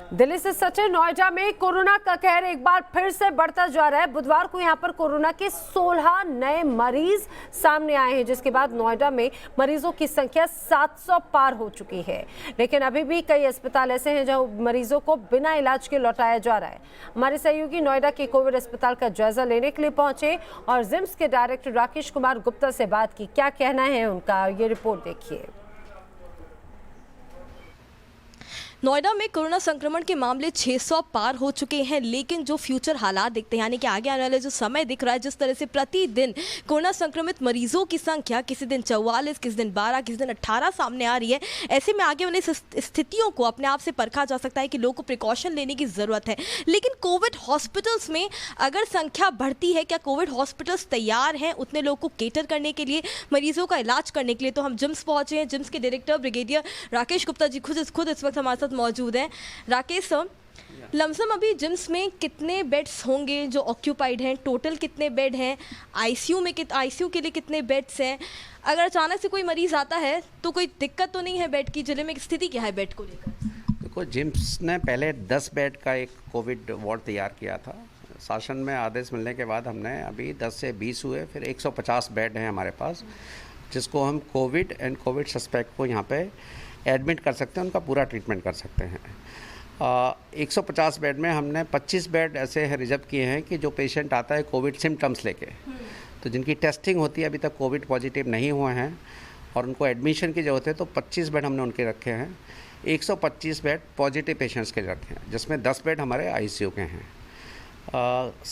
दिल्ली से सचिन। नोएडा में कोरोना का कहर एक बार फिर से बढ़ता जा रहा है। बुधवार को यहां पर कोरोना के 16 नए मरीज सामने आए हैं, जिसके बाद नोएडा में मरीजों की संख्या 700 पार हो चुकी है। लेकिन अभी भी कई अस्पताल ऐसे हैं जहां मरीजों को बिना इलाज के लौटाया जा रहा है। हमारे सहयोगी नोएडा के कोविड अस्पताल का जायजा लेने के लिए पहुंचे और जिम्स के डायरेक्टर राकेश कुमार गुप्ता से बात की। क्या कहना है उनका, ये रिपोर्ट देखिए। नोएडा में कोरोना संक्रमण के मामले 600 पार हो चुके हैं, लेकिन जो फ्यूचर हालात दिखते हैं, यानी कि आगे आने वाले जो समय दिख रहा है, जिस तरह से प्रतिदिन कोरोना संक्रमित मरीजों की संख्या किसी दिन 44, किसी दिन 12, किसी दिन 18 सामने आ रही है। ऐसे में आगे वाली स्थितियों को अपने आप से परखा जा सकता है कि लोगों को प्रिकॉशन लेने की ज़रूरत है। लेकिन कोविड हॉस्पिटल्स में अगर संख्या बढ़ती है, क्या कोविड हॉस्पिटल्स तैयार हैं उतने लोगों को केटर करने के लिए, मरीजों का इलाज करने के लिए? तो हम जिम्स पहुँचे हैं। जिम्स के डायरेक्टर ब्रिगेडियर राकेश गुप्ता जी खुद इस वक्त हमारे मौजूद हैं। राकेश सर, लमसम अभी जिम्स में कितने बेड्स होंगे जो ऑक्यूपाइड हैं? टोटल कितने बेड हैं? आईसीयू के लिए कितने बेड्स हैं? अगर अचानक से कोई मरीज आता है तो कोई दिक्कत तो नहीं है बेड की? जिले में स्थिति क्या है बेड को लेकर? देखो, जिम्स ने पहले 10 बेड का एक कोविड वार्ड तैयार किया था। शासन में आदेश मिलने के बाद हमने अभी 10 से 20 हुए, फिर 150 बेड हैं हमारे पास, जिसको हम कोविड एंड कोविड सस्पेक्ट को यहाँ पे एडमिट कर सकते हैं, उनका पूरा ट्रीटमेंट कर सकते हैं। 150 बेड में हमने 25 बेड ऐसे रिजर्व किए हैं कि जो पेशेंट आता है कोविड सिम्टम्स लेके, तो जिनकी टेस्टिंग होती है, अभी तक कोविड पॉजिटिव नहीं हुए हैं और उनको एडमिशन की ज़रूरत है, तो 25 बेड हमने उनके रखे हैं। 125 बेड पॉजिटिव पेशेंट्स के रखे हैं, जिसमें 10 बेड हमारे आईसीयू के हैं।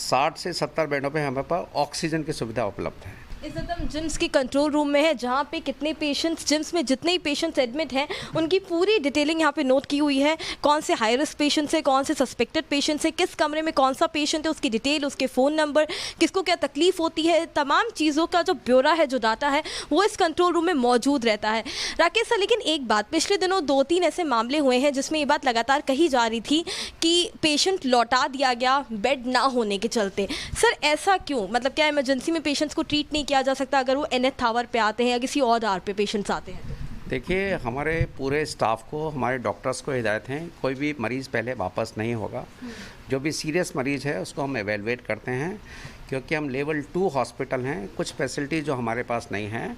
60 से 70 बेडों पे हमारे पास ऑक्सीजन की सुविधा उपलब्ध है। इस वक्त हम जिम्स के कंट्रोल रूम में है, जहाँ पे कितने पेशेंट्स, जिम्स में जितने ही पेशेंट्स एडमिट हैं उनकी पूरी डिटेलिंग यहाँ पे नोट की हुई है। कौन से हाई रिस्क पेशेंट्स हैं, कौन से सस्पेक्टेड पेशेंट्स हैं, किस कमरे में कौन सा पेशेंट है, उसकी डिटेल, उसके फ़ोन नंबर, किसको क्या तकलीफ होती है, तमाम चीज़ों का जो ब्यौरा है, जो डाटा है, वो इस कंट्रोल रूम में मौजूद रहता है। राकेश सर, लेकिन एक बात, पिछले दिनों 2-3 ऐसे मामले हुए हैं जिसमें ये बात लगातार कही जा रही थी कि पेशेंट लौटा दिया गया बेड ना होने के चलते। सर, ऐसा क्यों? मतलब क्या इमरजेंसी में पेशेंट्स को ट्रीट नहीं किया जा सकता अगर वो एनएच टावर पे आते हैं या किसी और आर पे पेशेंट्स आते हैं? देखिए, हमारे पूरे स्टाफ को, हमारे डॉक्टर्स को हिदायत है, कोई भी मरीज़ पहले वापस नहीं होगा। जो भी सीरियस मरीज़ है उसको हम एवेलुएट करते हैं, क्योंकि हम लेवल 2 हॉस्पिटल हैं। कुछ फैसिलिटी जो हमारे पास नहीं है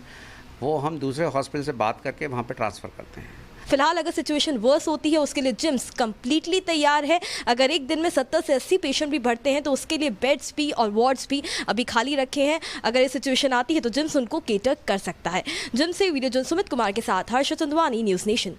वो हम दूसरे हॉस्पिटल से बात करके वहाँ पे ट्रांसफ़र करते हैं। फिलहाल अगर सिचुएशन वर्स होती है, उसके लिए जिम्स कम्प्लीटली तैयार है। अगर एक दिन में 70 से 80 पेशेंट भी बढ़ते हैं तो उसके लिए बेड्स भी और वार्ड्स भी अभी खाली रखे हैं। अगर ये सिचुएशन आती है तो जिम्स उनको केटर कर सकता है। जिम्स से वीडियो जर्नलिस्ट सुमित कुमार के साथ हर्ष चंदवानी, न्यूज़ नेशन।